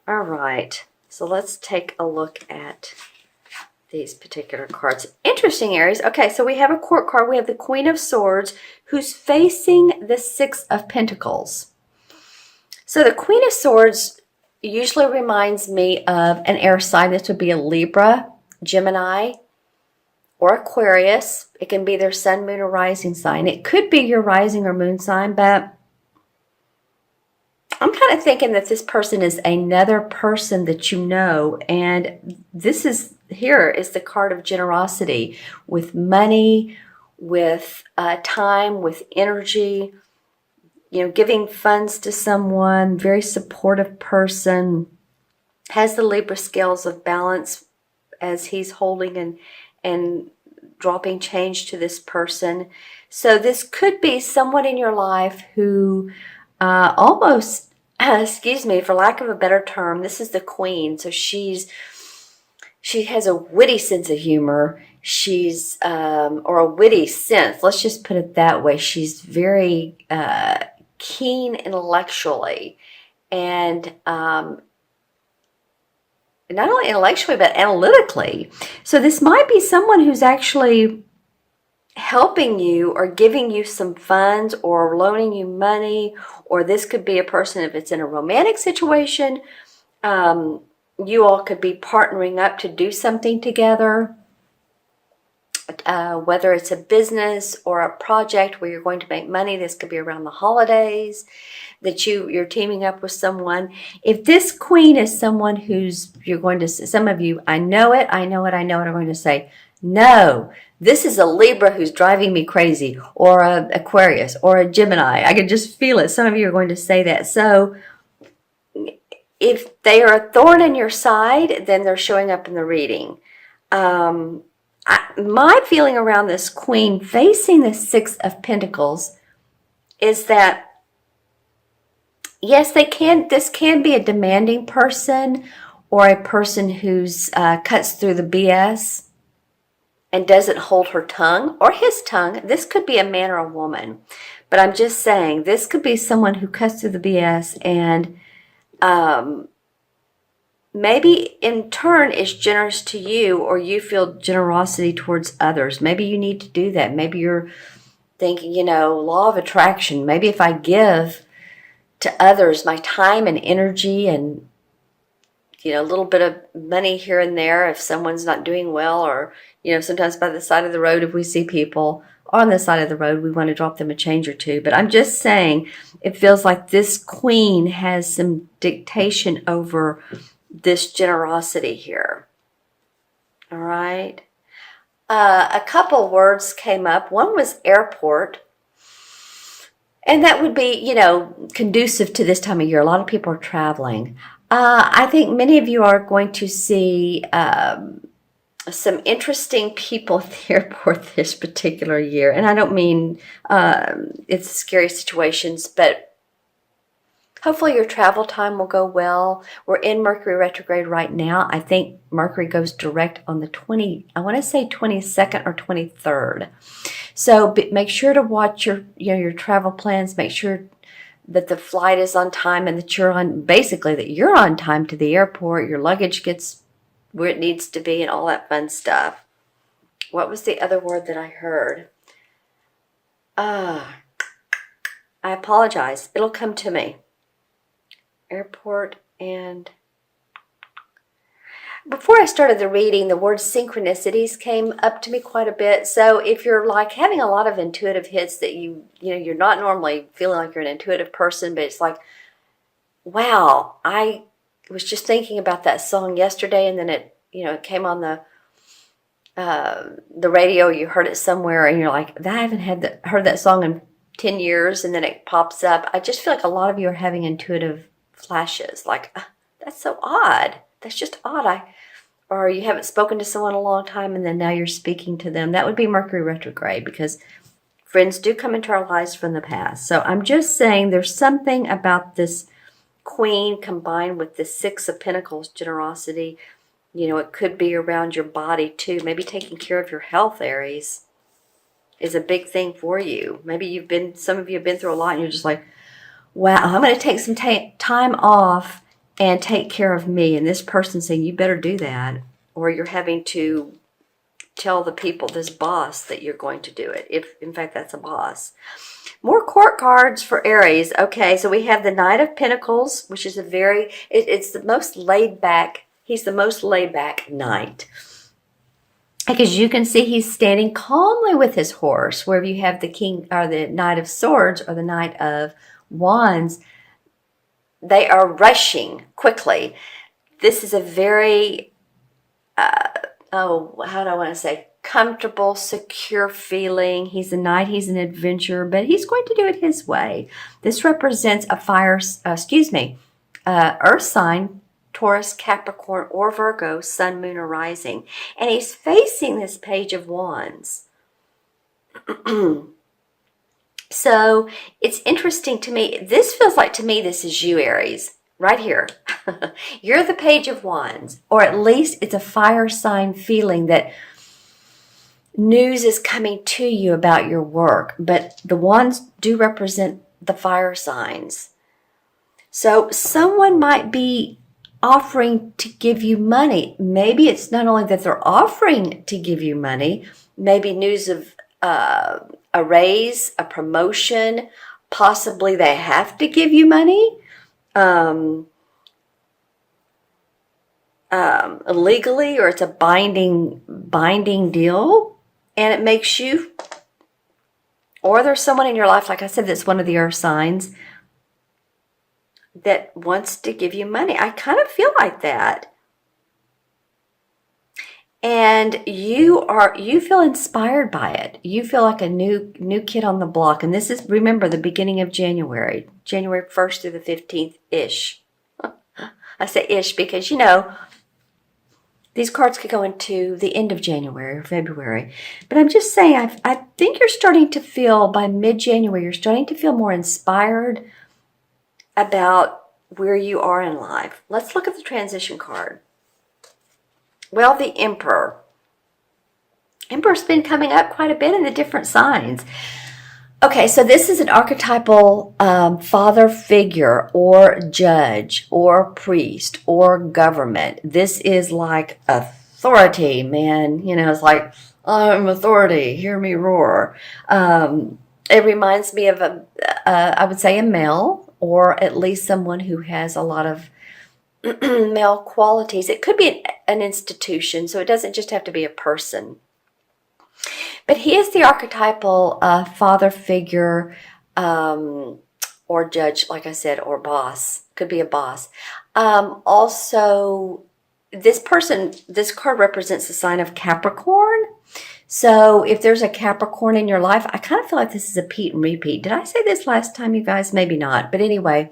All right. So let's take a look at these particular cards. Interesting, Aries. Okay, so we have a court card. We have the Queen of Swords who's facing the Six of Pentacles. So the Queen of Swords usually reminds me of an air sign. This would be a Libra, Gemini, or Aquarius. It can be their sun, moon, or rising sign. It could be your rising or moon sign, but I'm kind of thinking that this person is another person that you know, and this is here is the card of generosity with money, with time, with energy, giving funds to someone, very supportive person, has the Libra scales of balance as he's holding and dropping change to this person. So this could be someone in your life who almost, excuse me, for lack of a better term, this is the Queen. So she has a witty sense of humor. She's or a witty sense. Let's just put it that way. She's very keen intellectually, and not only intellectually but analytically. So this might be someone who's actually helping you or giving you some funds or loaning you money, or this could be a person if it's in a romantic situation. You all could be partnering up to do something together, whether it's a business or a project where you're going to make money. This could be around the holidays that you're teaming up with someone. If this Queen is someone who's, you're going to, some of you, I know it, are going to say, no, this is a Libra who's driving me crazy, or a Aquarius, or a Gemini. I can just feel it. Some of you are going to say that. So if they are a thorn in your side, then they're showing up in the reading. My feeling around this Queen facing the Six of Pentacles is that, yes, this can be a demanding person, or a person who's cuts through the BS and doesn't hold her tongue or his tongue. This could be a man or a woman. But I'm just saying, this could be someone who cuts through the BS and maybe in turn is generous to you, or you feel generosity towards others. Maybe you need to do that. Maybe you're thinking, law of attraction. Maybe if I give to others my time and energy and a little bit of money here and there if someone's not doing well, or sometimes by the side of the road, if we see people on the side of the road, we want to drop them a change or two. But I'm just saying, it feels like this Queen has some dictation over this generosity here. All right. A couple words came up. One was airport. And that would be, conducive to this time of year. A lot of people are traveling. I think many of you are going to see some interesting people at the airport this particular year. And I don't mean it's scary situations, but hopefully your travel time will go well. We're in Mercury retrograde right now. I think Mercury goes direct on the 22nd or 23rd. So make sure to watch your travel plans. Make sure that the flight is on time and that you're on time to the airport. Your luggage gets where it needs to be and all that fun stuff. What was the other word that I heard? I apologize. It'll come to me. Airport. And before I started the reading, the word synchronicities came up to me quite a bit. So if you're like having a lot of intuitive hits that you're not normally feeling like you're an intuitive person, but it's like, wow, I was just thinking about that song yesterday, and then it came on the radio. You heard it somewhere, and you're like, I haven't heard that song in 10 years, and then it pops up. I just feel like a lot of you are having intuitive flashes, like, that's so odd. That's just odd. Or you haven't spoken to someone in a long time, and then now you're speaking to them. That would be Mercury retrograde, because friends do come into our lives from the past. So I'm just saying there's something about this Queen combined with the Six of Pentacles, generosity. It could be around your body too. Maybe taking care of your health, Aries, is a big thing for you. Maybe some of you have been through a lot, and you're just like, wow, I'm going to take some time off and take care of me. And this person saying, you better do that, or you're having to tell the people, this boss, that you're going to do it. If, in fact, that's a boss. More court cards for Aries. Okay, so we have the Knight of Pentacles, which is it's the most laid back. He's the most laid back knight. Because you can see he's standing calmly with his horse. Wherever you have the King or the Knight of Swords or the Knight of Wands, they are rushing quickly. This is a very, how do I want to say, comfortable, secure feeling. He's a knight, he's an adventurer, but he's going to do it his way. This represents a earth sign, Taurus, Capricorn, or Virgo, Sun, Moon, or Rising. And he's facing this Page of Wands. So it's interesting to me. This feels like, to me, this is you, Aries, right here. You're the Page of Wands, or at least it's a fire sign feeling that news is coming to you about your work. But the wands do represent the fire signs. So someone might be offering to give you money. Maybe it's not only that they're offering to give you money, maybe news of a raise, a promotion, possibly they have to give you money legally, or it's a binding deal, and it makes you, or there's someone in your life, like I said, that's one of the earth signs that wants to give you money. I kind of feel like that. And you feel inspired by it. You feel like a new kid on the block. And this is, remember, the beginning of January 1st through the 15th-ish. I say ish because, these cards could go into the end of January or February. But I'm just saying, I think you're starting to feel, by mid-January, you're starting to feel more inspired about where you are in life. Let's look at the transition card. Well, the Emperor. Emperor's been coming up quite a bit in the different signs. Okay, so this is an archetypal father figure or judge or priest or government. This is like authority, man. It's like, I'm authority, hear me roar. It reminds me of I would say a male, or at least someone who has a lot of male qualities. It could be an institution, so it doesn't just have to be a person. But he is the archetypal father figure, or judge, like I said, or boss. Could be a boss. Also, this card represents the sign of Capricorn. So if there's a Capricorn in your life, I kind of feel like this is a Pete and repeat. Did I say this last time, you guys? Maybe not. But anyway,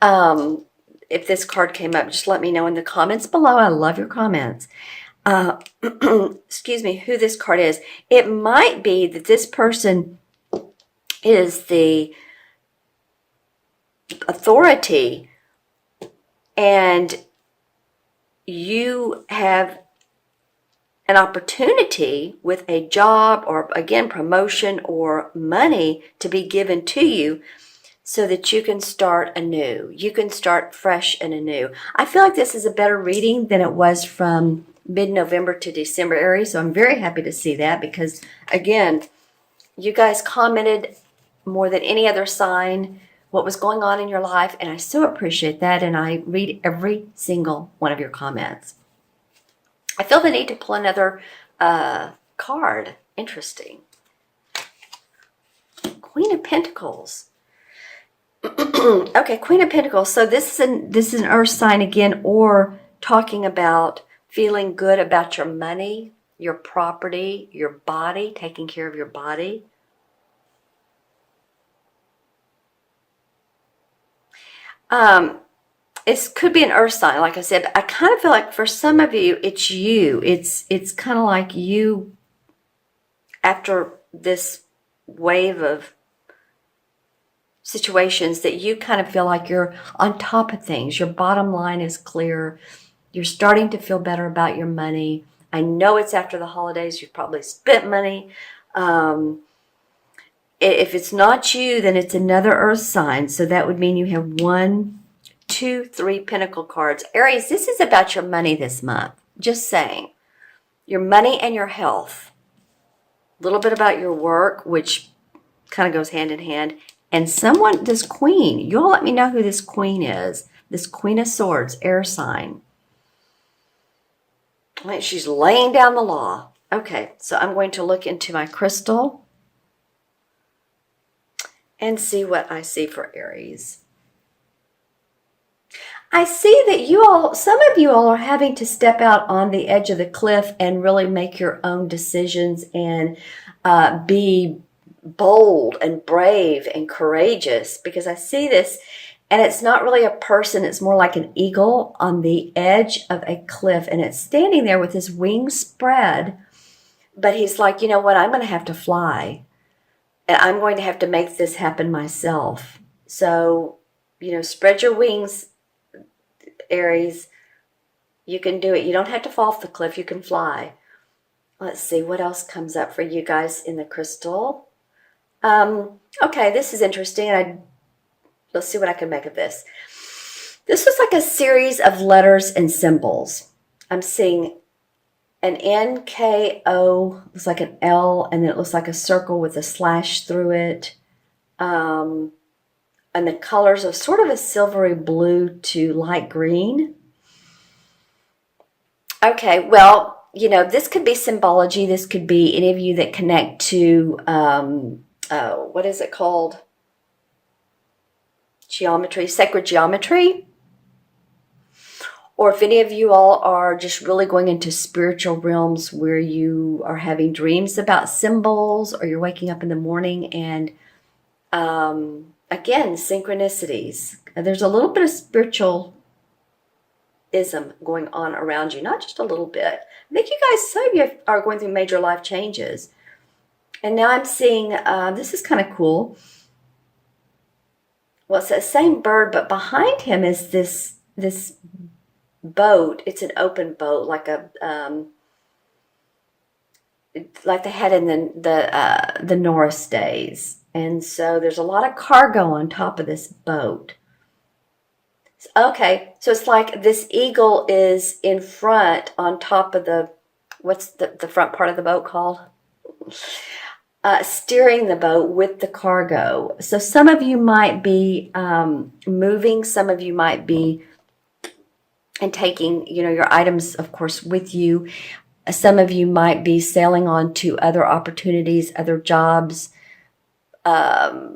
if this card came up, just let me know in the comments below. I love your comments. Excuse me, who this card is. It might be that this person is the authority and you have an opportunity with a job or, again, promotion or money to be given to you so that you can start anew. You can start fresh and anew. I feel like this is a better reading than it was from mid-November to December, Aries. So I'm very happy to see that because, again, you guys commented more than any other sign what was going on in your life, and I so appreciate that, and I read every single one of your comments. I feel the need to pull another card. Interesting. Queen of Pentacles. Okay, Queen of Pentacles. So this is an earth sign again, or talking about feeling good about your money, your property, your body, taking care of your body. It could be an earth sign, like I said. I kind of feel like for some of you, it's you. It's kind of like you, after this wave of situations, that you kind of feel like you're on top of things. Your bottom line is clear. You're starting to feel better about your money. I know it's after the holidays. You've probably spent money. If it's not you, then it's another earth sign. So that would mean you have 1, 2, 3 Pentacle cards. Aries, this is about your money this month. Just saying. Your money and your health. A little bit about your work, which kind of goes hand in hand. And someone, this queen, you all let me know who this queen is. This Queen of Swords, air sign. She's laying down the law. Okay, so I'm going to look into my crystal and see what I see for Aries. I see that you all, some of you all are having to step out on the edge of the cliff and really make your own decisions and be bold and brave and courageous, because I see this and it's not really a person, it's more like an eagle on the edge of a cliff, and it's standing there with his wings spread, but he's like, you know what, I'm going to have to fly and I'm going to have to make this happen myself. So, spread your wings, Aries. You can do it. You don't have to fall off the cliff. You can fly. Let's see what else comes up for you guys in the crystal. Okay, this is interesting. Let's see what I can make of this. This was like a series of letters and symbols. I'm seeing an NKO, looks like an L, and then it looks like a circle with a slash through it. And the colors are sort of a silvery blue to light green. Okay, well, this could be symbology. This could be any of you that connect to, what is it called? Geometry, sacred geometry. Or if any of you all are just really going into spiritual realms where you are having dreams about symbols, or you're waking up in the morning and, again, synchronicities. There's a little bit of spiritualism going on around you, not just a little bit. I think you guys, some of you are going through major life changes. And now I'm seeing, this is kind of cool. Well, it's the same bird, but behind him is this boat. It's an open boat, like they had in the Norris days. And so there's a lot of cargo on top of this boat. Okay, so it's like this eagle is in front on top of what's the front part of the boat called? Steering the boat with the cargo. So some of you might be moving, some of you might be and taking, your items, of course, with you. Some of you might be sailing on to other opportunities, other jobs. I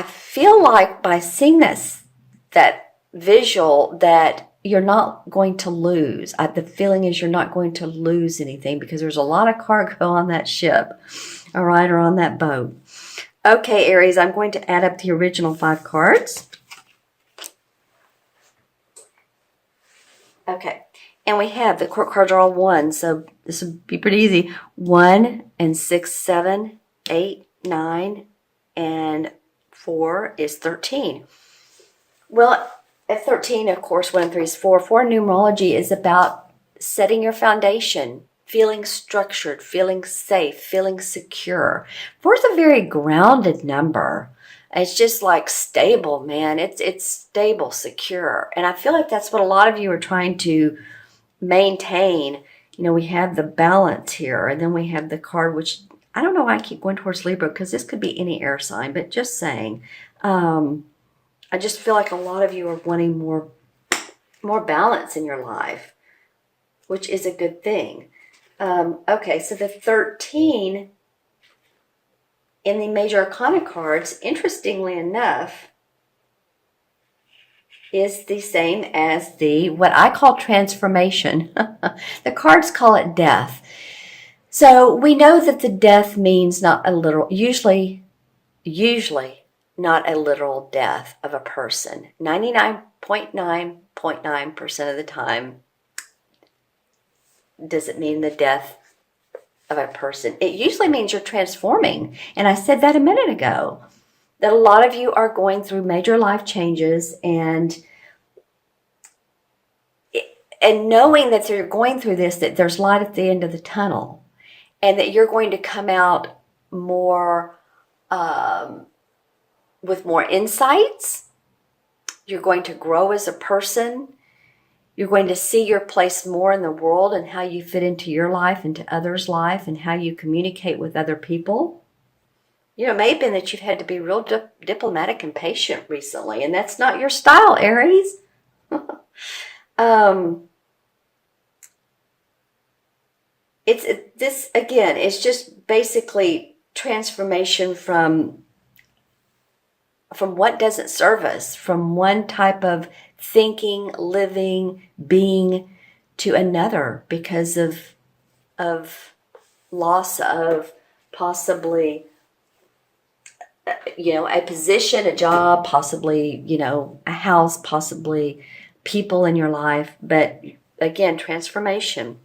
feel like by seeing that visual that you're not going to lose. The feeling is you're not going to lose anything, because there's a lot of cargo on that ship, all right, or on that boat. Okay, Aries, I'm going to add up the original 5 cards. Okay, and we have the court cards are all 1, so this would be pretty easy. 1 and 6, 7, 8, 9, and 4 is 13. Well, at 13, of course, 1 and 3 is 4. 4 numerology is about setting your foundation, feeling structured, feeling safe, feeling secure. 4 is a very grounded number. It's just like stable, man. It's stable, secure. And I feel like that's what a lot of you are trying to maintain. We have the balance here, and then we have the card, which I don't know why I keep going towards Libra, because this could be any air sign, but just saying. I just feel like a lot of you are wanting more balance in your life, which is a good thing. Okay, so the 13 in the major arcana cards, interestingly enough, is the same as what I call transformation. The cards call it death. So we know that the death means not a literal, usually not a literal death of a person. 99.9% of the time, does it mean the death of a person? It usually means you're transforming. And I said that a minute ago, that a lot of you are going through major life changes, and knowing that you're going through this, that there's light at the end of the tunnel, and that you're going to come out more with more insights, You're going to grow as a person. You're going to see your place more in the world and how you fit into your life, into others' life, and how you communicate with other people. You know, it may have been that you've had to be real diplomatic and patient recently, and that's not your style, Aries. um, this again. It's just basically transformation from what doesn't serve us, from one type of thinking, living, being to another because of loss of possibly, a position, a job, possibly, a house, possibly people in your life. But again, transformation.